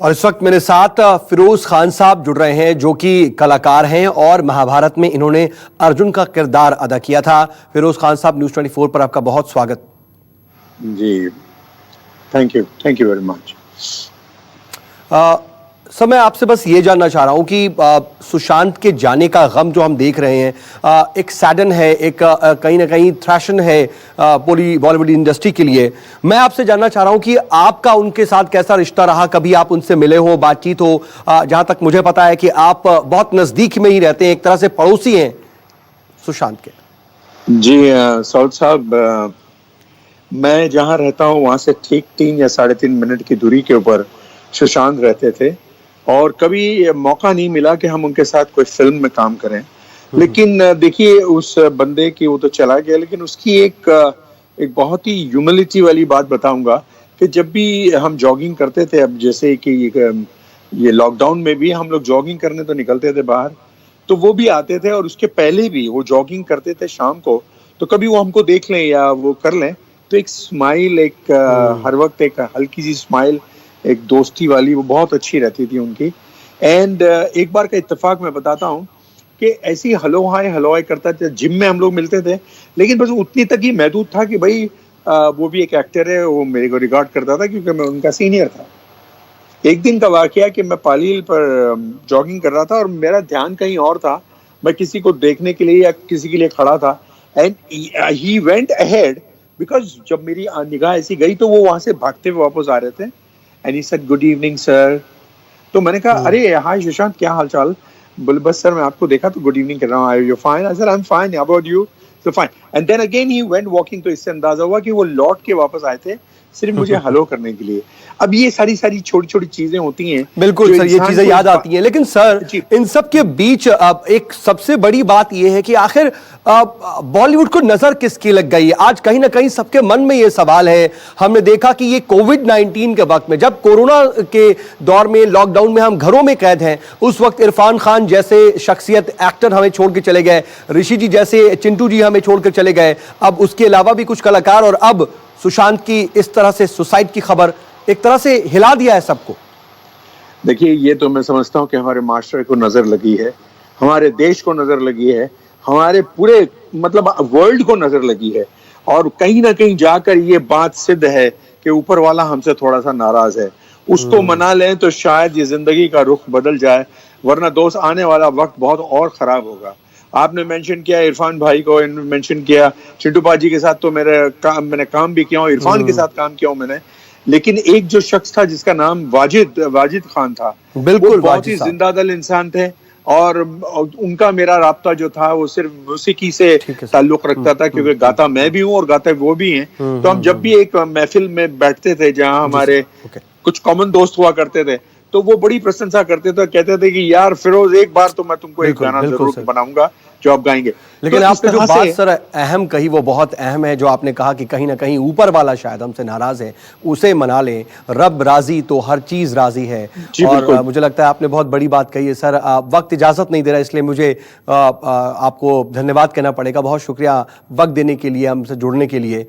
और इस वक्त मेरे साथ फिरोज खान साहब जुड़ रहे हैं, जो कि कलाकार हैं और महाभारत में इन्होंने अर्जुन का किरदार अदा किया था। फिरोज खान साहब, न्यूज़ 24 पर आपका बहुत स्वागत। जी, thank you very much. Sir, मैं आपसे बस ये जानना चाह रहा हूं कि सुशांत के जाने का गम जो हम देख रहे हैं, एक सैडन है, एक कहीं ना कहीं थ्रैशन है पूरी बॉलीवुड इंडस्ट्री के लिए। मैं आपसे जानना चाह रहा हूं कि आपका उनके साथ कैसा रिश्ता रहा, कभी आप उनसे मिले हो, बातचीत हो? जहां तक मुझे पता है कि आप बहुत नजदीक में ही रहते हैं, एक तरह से पड़ोसी हैं सुशांत के। जी सऊद साहब, मैं जहां रहता हूं वहां से ठीक 3 या 3.5 मिनट की दूरी के ऊपर सुशांत रहते थे, और कभी मौका नहीं मिला कि हम उनके साथ कोई फिल्म में काम करें। लेकिन देखिए, उस बंदे की, वो तो चला गया, लेकिन उसकी एक बहुत ही ह्यूमिलिटी वाली बात बताऊंगा कि जब भी हम जॉगिंग करते थे, अब जैसे कि ये लॉकडाउन में भी हम लोग जॉगिंग करने तो निकलते थे बाहर, तो वो भी आते थे, और उसके पहले भी वो जॉगिंग करते थे शाम को। तो कभी वो हमको देख लें या वो कर लें, तो एक स्माइल, हर वक्त एक हल्की सी स्माइल, एक दोस्ती वाली, वो बहुत अच्छी रहती थी उनकी। एंड एक बार का इत्तेफाक मैं बताता हूँ कि ऐसी हलो हाय करता था। जिम में हम लोग मिलते थे, लेकिन बस उतनी तक ही महदूद था कि भाई वो भी एक एक्टर है, वो मेरे को रिगार्ड करता था क्योंकि मैं उनका सीनियर था। एक दिन का वाकया कि मैं पालील पर जॉगिंग कर रहा था और मेरा ध्यान कहीं और था। मैं किसी को देखने के लिए या किसी के लिए खड़ा था, and he went ahead, because जब मेरी निगाह ऐसी गई तो वो वहां से भागते हुए वापस आ रहे थे। And he said, good evening sir. तो मैंने कहा, अरे हाय सुशांत, क्या हाल चाल? बोले, बस सर मैं आपको देखा तो गुड इवनिंग कर रहा हूँ। Are you fine? I said, I am fine, how about you? तो fine. And then again he went walking. तो इससे अंदाजा हुआ कि वो लौट के वापस आए थे सिर्फ मुझे हेलो करने के लिए। अब ये सारी छोटी छोटी चीजें होती हैं। बिल्कुल सर, ये चीजें याद आती हैं। लेकिन सर, इन सब के बीच अब एक सबसे बड़ी बात यह है कि आखिर बॉलीवुड को नजर किसकी लग गई है? आज कहीं ना कहीं सबके मन में यह सवाल है। हमने देखा कि ये कोविड-19 के वक्त में, जब कोरोना के दौर में, लॉकडाउन में हम घरों में कैद हैं, उस वक्त इरफान खान जैसे शख्सियत, एक्टर हमें छोड़ के चले गए, ऋषि जी जैसे, चिंटू जी हमें छोड़कर चले गए, अब उसके अलावा भी कुछ कलाकार, और अब सुशांत की इस तरह से सुसाइड की खबर एक तरह से हिला दिया है सबको। देखिए, ये तो मैं समझता हूँ कि हमारे मास्टर को नजर लगी है, हमारे देश को नजर लगी है, हमारे पूरे मतलब वर्ल्ड को नजर लगी है, और कहीं ना कहीं जाकर ये बात सिद्ध है कि ऊपर वाला हमसे थोड़ा सा नाराज है। उसको मना लें तो शायद ये जिंदगी का रुख बदल जाए, वरना दोस्त आने वाला वक्त बहुत और खराब होगा। आपने मेंशन किया इरफान भाई को, मेंशन किया चिंटू पाजी के साथ, तो मैंने काम भी किया हूँ, इरफान के साथ काम किया हूँ मैंने। लेकिन एक जो शख्स था जिसका नाम वाजिद खान था, बिल्कुल, वो बहुत ही जिंदा दिल इंसान थे, और उनका मेरा राब्ता जो था वो सिर्फ मौसीकी से ताल्लुक रखता था, क्योंकि गाता मैं भी हूँ और गाता वो भी हैं। तो हम जब भी एक महफिल में बैठते थे जहाँ हमारे कुछ कॉमन दोस्त हुआ करते थे, तो वो बड़ी प्रशंसा करते थे, कहते थे कि यार फिरोज, एक बार तो मैं तुमको एक गाना जरूर बनाऊंगा जो आप गाएंगे। लेकिन तो आपने जो बात सर अहम कही, वो बहुत अहम है, जो आपने कहा कि कहीं ना कहीं ऊपर वाला शायद हमसे नाराज है, उसे मना लें, रब राजी तो हर चीज राजी है। और मुझे लगता है आपने बहुत बड़ी बात कही है सर। वक्त इजाजत नहीं दे रहा, इसलिए मुझे आपको धन्यवाद कहना पड़ेगा। बहुत शुक्रिया वक्त देने के लिए, हमसे जुड़ने के लिए।